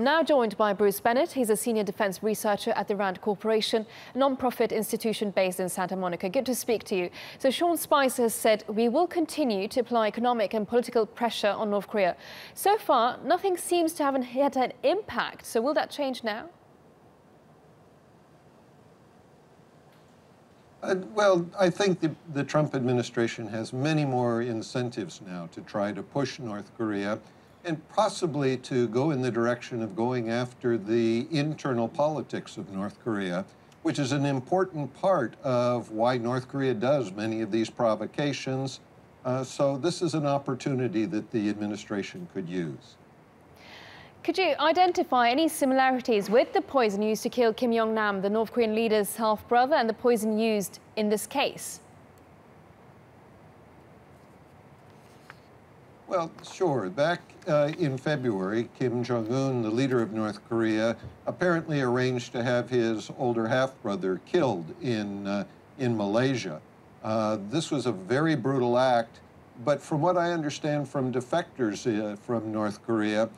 I'm now joined by Bruce Bennett. He's a senior defense researcher at the RAND Corporation, a non-profit institution based in Santa Monica. Good to speak to you. So Sean Spicer has said, we will continue to apply economic and political pressure on North Korea. So far, nothing seems to have had an impact. So will that change now? Well, I think the Trump administration has many more incentives now to try to push North Korea and possibly to go in the direction of going after the internal politics of North Korea, which is an important part of why North Korea does many of these provocations. So this is an opportunity that the administration could use. Could you identify any similarities with the poison used to kill Kim Jong-nam, the North Korean leader's half-brother, and the poison used in this case? Well, sure. Back in February, Kim Jong-un, the leader of North Korea, apparently arranged to have his older half-brother killed in Malaysia. This was a very brutal act, but from what I understand from defectors from North Korea,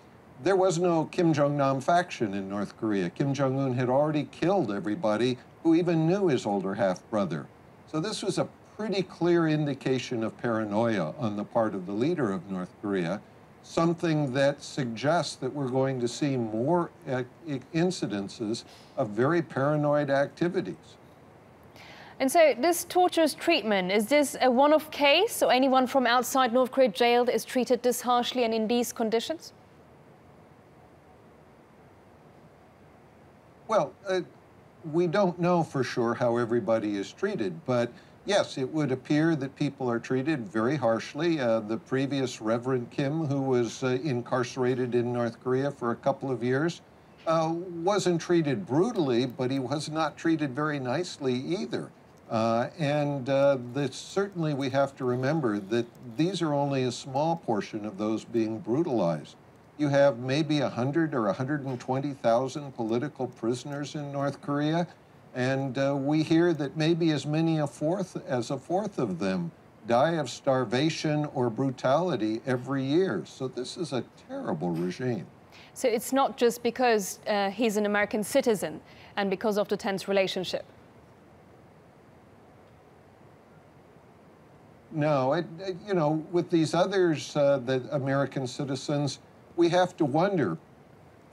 there was no Kim Jong-nam faction in North Korea. Kim Jong-un had already killed everybody who even knew his older half-brother. So this was a pretty clear indication of paranoia on the part of the leader of North Korea, something that suggests that we're going to see more incidences of very paranoid activities. And so this torturous treatment, is this a one-off case, or anyone from outside North Korea jailed is treated this harshly and in these conditions? Well, we don't know for sure how everybody is treated, but yes, it would appear that people are treated very harshly. The previous Reverend Kim, who was incarcerated in North Korea for a couple of years, wasn't treated brutally, but he was not treated very nicely either. Certainly we have to remember that these are only a small portion of those being brutalized. You have maybe 100 or 120,000 political prisoners in North Korea, and we hear that maybe as many as a fourth of them die of starvation or brutality every year. So this is a terrible regime. So it's not just because he's an American citizen and because of the tense relationship? No, you know, with these others, the American citizens, we have to wonder,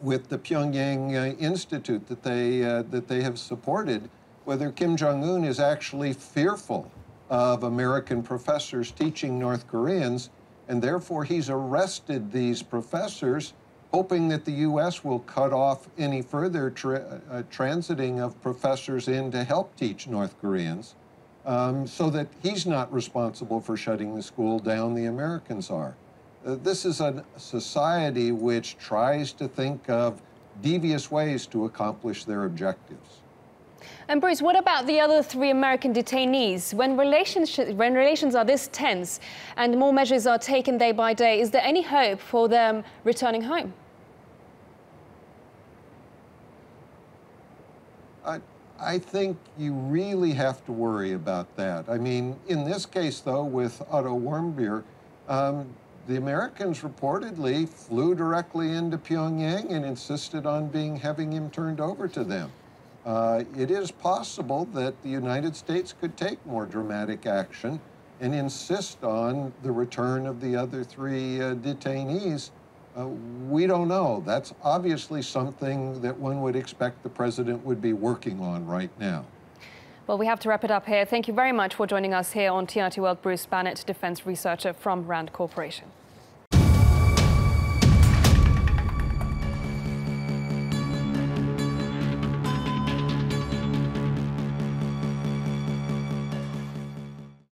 with the Pyongyang Institute that they have supported, whether Kim Jong-un is actually fearful of American professors teaching North Koreans, and therefore he's arrested these professors, hoping that the U.S. will cut off any further transiting of professors in to help teach North Koreans, so that he's not responsible for shutting the school down, the Americans are. This is a society which tries to think of devious ways to accomplish their objectives. And Bruce, what about the other 3 American detainees? When relations are this tense and more measures are taken day by day, is there any hope for them returning home? I think you really have to worry about that. I mean, in this case, though, with Otto Warmbier, the Americans reportedly flew directly into Pyongyang and insisted on having him turned over to them. It is possible that the United States could take more dramatic action and insist on the return of the other 3 detainees. We don't know. That's obviously something that one would expect the president would be working on right now. Well, we have to wrap it up here. Thank you very much for joining us here on TRT World. Bruce Bennett, defense researcher from RAND Corporation.